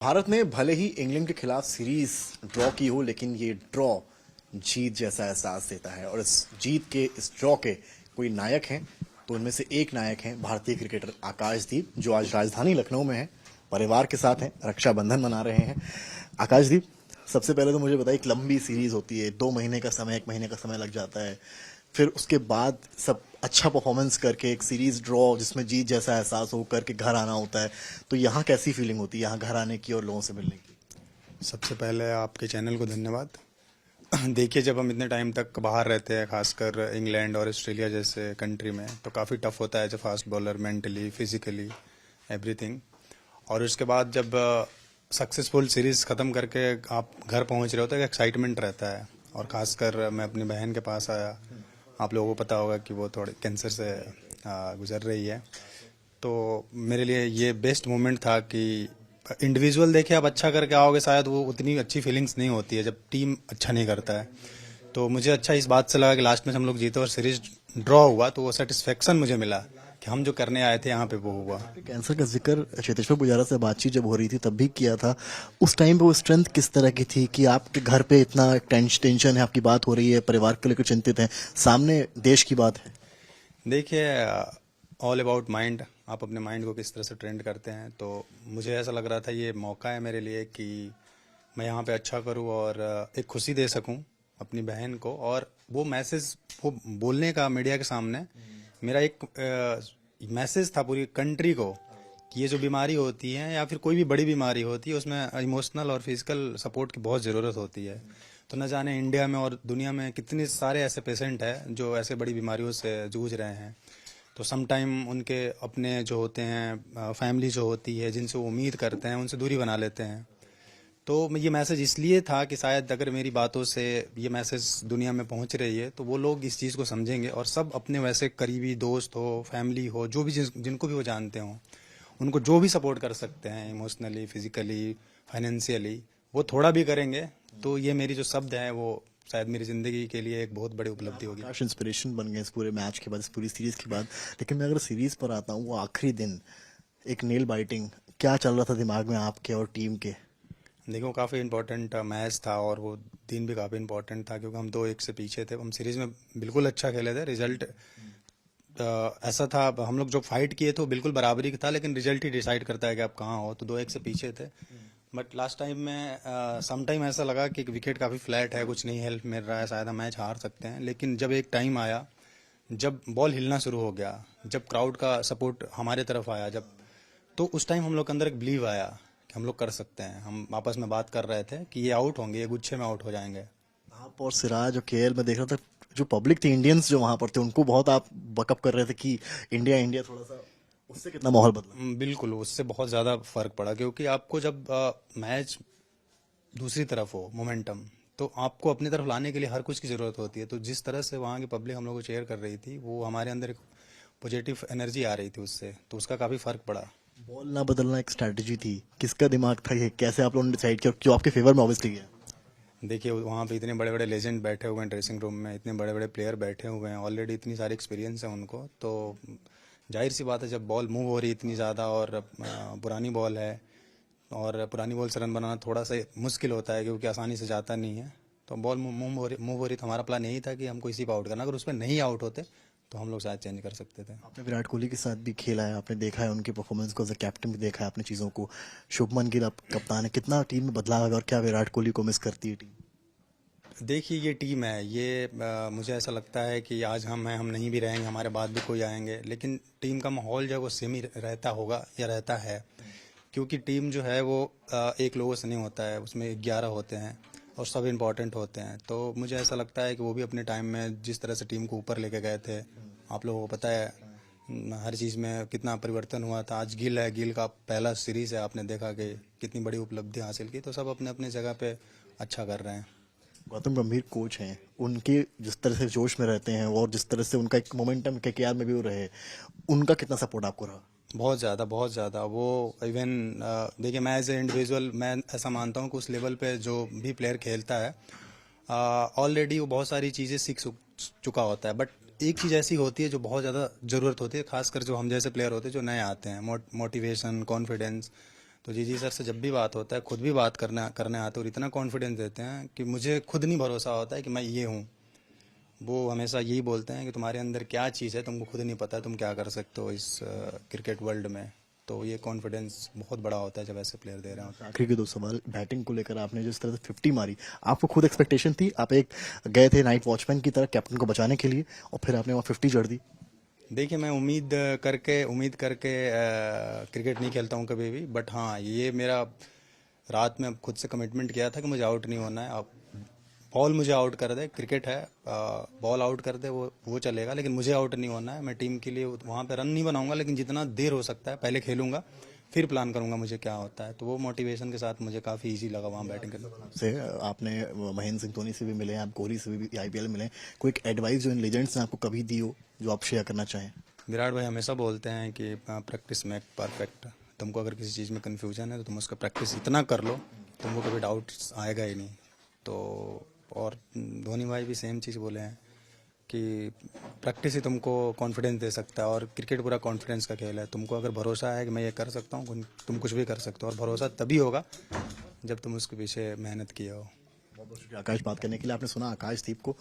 भारत ने भले ही इंग्लैंड के खिलाफ सीरीज ड्रॉ की हो, लेकिन ये ड्रॉ जीत जैसा एहसास देता है। और इस जीत के, इस ड्रॉ के कोई नायक हैं तो उनमें से एक नायक हैं भारतीय क्रिकेटर आकाशदीप, जो आज राजधानी लखनऊ में है, परिवार के साथ हैं, रक्षाबंधन मना रहे हैं। आकाशदीप, सबसे पहले तो मुझे बताइए, एक लंबी सीरीज होती है, 2 महीने का समय, 1 महीने का समय लग जाता है, फिर उसके बाद सब अच्छा परफॉर्मेंस करके एक सीरीज ड्रॉ जिसमें जीत जैसा एहसास हो करके घर आना होता है, तो यहाँ कैसी फीलिंग होती है यहाँ घर आने की और लोगों से मिलने की? सबसे पहले आपके चैनल को धन्यवाद। देखिए, जब हम इतने टाइम तक बाहर रहते हैं, खासकर इंग्लैंड और ऑस्ट्रेलिया जैसे कंट्री में, तो काफ़ी टफ होता है as a fast bowler, mentally, physically, everything. और उसके बाद जब सक्सेसफुल सीरीज ख़त्म करके आप घर पहुंच रहे हो तो एक एक्साइटमेंट रहता है। और ख़ासकर मैं अपनी बहन के पास आया, आप लोगों को पता होगा कि वो थोड़े कैंसर से गुजर रही है, तो मेरे लिए ये बेस्ट मोमेंट था कि इंडिविजुअल देखे आप अच्छा करके आओगे, शायद वो उतनी अच्छी फीलिंग्स नहीं होती है जब टीम अच्छा नहीं करता है। तो मुझे अच्छा इस बात से लगा कि लास्ट में हम लोग जीते और सीरीज ड्रॉ हुआ, तो वो सेटिस्फेक्शन मुझे मिला कि हम जो करने आए थे यहाँ पे वो हुआ। कैंसर का जिक्र चेतेश्वर पुजारा से बातचीत जब हो रही थी तब भी किया था। उस टाइम पे वो स्ट्रेंथ किस तरह की थी कि आपके घर पे इतना टेंशन है, आपकी बात हो रही है, परिवार को लेकर चिंतित हैं, सामने देश की बात है? देखिए, ऑल अबाउट माइंड, आप अपने माइंड को किस तरह से ट्रेंड करते हैं। तो मुझे ऐसा लग रहा था ये मौका है मेरे लिए कि मैं यहाँ पे अच्छा करूँ और एक खुशी दे सकूँ अपनी बहन को। और वो मैसेज, वो बोलने का मीडिया के सामने मेरा एक मैसेज था पूरी कंट्री को कि ये जो बीमारी होती है या फिर कोई भी बड़ी बीमारी होती है, उसमें इमोशनल और फिजिकल सपोर्ट की बहुत ज़रूरत होती है। तो न जाने इंडिया में और दुनिया में कितने सारे ऐसे पेशेंट हैं जो ऐसे बड़ी बीमारियों से जूझ रहे हैं। तो सम टाइम उनके अपने जो होते हैं, फैमिली जो होती है जिनसे वो उम्मीद करते हैं, उनसे दूरी बना लेते हैं। तो ये मैसेज इसलिए था कि शायद अगर मेरी बातों से ये मैसेज दुनिया में पहुंच रही है तो वो लोग इस चीज़ को समझेंगे और सब अपने वैसे करीबी दोस्त हो, फैमिली हो, जो भी जिनको भी वो जानते हों, उनको जो भी सपोर्ट कर सकते हैं इमोशनली, फिजिकली, फाइनेंशियली, वो थोड़ा भी करेंगे। तो ये मेरी जो शब्द है वो शायद मेरी ज़िंदगी के लिए एक बहुत बड़ी उपलब्धि होगी। काश इंस्पिरेशन बन गए इस पूरे मैच के बाद, इस पूरी सीरीज के बाद। लेकिन मैं अगर सीरीज पर आता हूँ, वो आखिरी दिन, एक नेल बाइटिंग, क्या चल रहा था दिमाग में आपके और टीम के? देखो, काफ़ी इंपॉर्टेंट मैच था और वो दिन भी काफ़ी इंपॉर्टेंट था क्योंकि हम 2-1 से पीछे थे। हम सीरीज में बिल्कुल अच्छा खेले थे। रिजल्ट ऐसा था, हम लोग जो फाइट किए थे वो बिल्कुल बराबरी का था, लेकिन रिजल्ट ही डिसाइड करता है कि आप कहाँ हो। तो 2-1 से पीछे थे, बट लास्ट टाइम में सम टाइम ऐसा लगा कि विकेट काफ़ी फ्लैट है, कुछ नहीं हेल्प मिल रहा है, शायद हम मैच हार सकते हैं। लेकिन जब एक टाइम आया जब बॉल हिलना शुरू हो गया, जब क्राउड का सपोर्ट हमारे तरफ आया, जब, तो उस टाइम हम लोग के अंदर एक बिलीव आया कि हम लोग कर सकते हैं। हम आपस में बात कर रहे थे कि ये आउट होंगे, ये गुच्छे में आउट हो जाएंगे। आप और सिराज और केएल में देख रहा था, जो पब्लिक थी, इंडियंस जो वहां पर थे, उनको बहुत आप बकअप कर रहे थे कि इंडिया इंडिया, थोड़ा सा उससे कितना माहौल बदला? बिल्कुल, उससे बहुत ज़्यादा फर्क पड़ा क्योंकि आपको जब मैच दूसरी तरफ हो, मोमेंटम, तो आपको अपनी तरफ लाने के लिए हर कुछ की ज़रूरत होती है। तो जिस तरह से वहाँ की पब्लिक हम लोग को चेयर कर रही थी, वो हमारे अंदर एक पॉजिटिव एनर्जी आ रही थी उससे, तो उसका काफ़ी फर्क पड़ा। बॉल ना बदलना एक स्ट्रैटेजी थी, किसका दिमाग था ये, कैसे आप लोगों ने डिसाइड किया, जो आपके फेवर में ऑब्वियसली है? देखिए, वहाँ पे इतने बड़े बड़े लेजेंड बैठे हुए हैं ड्रेसिंग रूम में, इतने बड़े बड़े प्लेयर बैठे हुए हैं, ऑलरेडी इतनी सारी एक्सपीरियंस है उनको। तो जाहिर सी बात है, जब बॉल मूव हो रही है इतनी ज़्यादा और पुरानी बॉल है, और पुरानी बॉल से रन बनाना थोड़ा सा मुश्किल होता है क्योंकि आसानी से जाता नहीं है। तो बॉल मूव हो रही तो हमारा प्लान यही था कि हमको इसी पर आउट करना। अगर उस पर नहीं आउट होते तो हम लोग शायद चेंज कर सकते थे। आपने विराट कोहली के साथ भी खेला है, आपने देखा है उनकी परफॉर्मेंस को, एज अ कैप्टन भी देखा है आपने चीज़ों को। शुभमन गिल आप कप्तान है, कितना टीम में बदलाव है और क्या विराट कोहली को मिस करती है टीम? देखिए, ये टीम है, ये मुझे ऐसा लगता है कि आज हम हैं, हम नहीं भी रहेंगे, हमारे बाद भी कोई आएंगे, लेकिन टीम का माहौल जो है वो सेम ही रहता होगा या रहता है। क्योंकि टीम जो है वो एक लोगों से नहीं होता है, उसमें 11 होते हैं और सब इम्पोर्टेंट होते हैं। तो मुझे ऐसा लगता है कि वो भी अपने टाइम में जिस तरह से टीम को ऊपर लेके गए थे, आप लोगों को पता है हर चीज़ में कितना परिवर्तन हुआ था। आज गिल है, गिल का पहला सीरीज़ है, आपने देखा कि कितनी बड़ी उपलब्धि हासिल की। तो सब अपने अपने जगह पे अच्छा कर रहे हैं। गौतम गंभीर कोच हैं, उनके जिस तरह से जोश में रहते हैं और जिस तरह से उनका एक मोमेंटम केकेआर में भी वो रहे, उनका कितना सपोर्ट आपको रहा? बहुत ज़्यादा, बहुत ज़्यादा। वो इवन देखिए, मैं एज ए इंडिविजुअल मैं ऐसा मानता हूँ कि उस लेवल पे जो भी प्लेयर खेलता है ऑलरेडी वो बहुत सारी चीज़ें सीख चुका होता है। बट एक चीज़ ऐसी होती है जो बहुत ज़्यादा ज़रूरत होती है, खासकर जो हम जैसे प्लेयर होते हैं जो नए आते हैं, मोटिवेशन, कॉन्फिडेंस। तो जी सर से जब भी बात होता है, खुद भी बात करने आते और इतना कॉन्फिडेंस देते हैं कि मुझे खुद नहीं भरोसा होता है कि मैं ये हूँ। वो हमेशा यही बोलते हैं कि तुम्हारे अंदर क्या चीज़ है, तुमको खुद नहीं पता तुम क्या कर सकते हो इस क्रिकेट वर्ल्ड में। तो ये कॉन्फिडेंस बहुत बड़ा होता है जब ऐसे प्लेयर दे रहे हैं। आखिरी के 2 सवाल, बैटिंग को लेकर आपने जिस तरह से 50 मारी, आपको खुद एक्सपेक्टेशन थी? आप एक गए थे नाइट वॉचमैन की तरह कैप्टन को बचाने के लिए और फिर आपने वहाँ 50 जड़ दी। देखिए, मैं उम्मीद करके क्रिकेट नहीं खेलता हूँ कभी भी, बट हाँ ये मेरा रात में खुद से कमिटमेंट किया था कि मुझे आउट नहीं होना है। अब बॉल मुझे आउट कर दे, क्रिकेट है, बॉल आउट कर दे वो चलेगा, लेकिन मुझे आउट नहीं होना है। मैं टीम के लिए वहाँ पे रन नहीं बनाऊंगा, लेकिन जितना देर हो सकता है पहले खेलूंगा, फिर प्लान करूंगा मुझे क्या होता है। तो वो मोटिवेशन के साथ मुझे काफ़ी इजी लगा वहाँ बैटिंग करना। से आपने महेंद्र सिंह धोनी से भी मिले हैं, आप कोहली से भी आईपीएल मिले हैं, कोई एक एडवाइस जो इन लेजेंड्स ने आपको कभी दी हो जो आप शेयर करना चाहें? विराट भाई हमेशा बोलते हैं कि प्रैक्टिस मेक परफेक्ट। तुमको अगर किसी चीज़ में कन्फ्यूजन है तो तुम उसका प्रैक्टिस इतना कर लो, तुमको कभी डाउट आएगा ही नहीं। तो और धोनी भाई भी सेम चीज़ बोले हैं कि प्रैक्टिस ही तुमको कॉन्फिडेंस दे सकता है, और क्रिकेट पूरा कॉन्फिडेंस का खेल है। तुमको अगर भरोसा है कि मैं ये कर सकता हूँ, तुम कुछ भी कर सकते हो, और भरोसा तभी होगा जब तुम उसके पीछे मेहनत किए हो। बहुत बहुत शुक्रिया आकाश बात करने के लिए। आपने सुना आकाशदीप को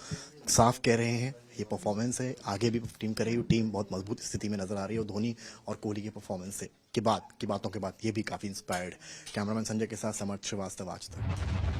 साफ कह रहे हैं ये परफॉर्मेंस है, आगे भी टीम करेगी, टीम बहुत मजबूत स्थिति में नजर आ रही है और धोनी और कोहली के परफॉर्मेंस से की बातों के बाद ये भी काफी इंस्पायर्ड। कैमरामैन संजय के साथ समर्थ श्रीवास्तव, आज तक।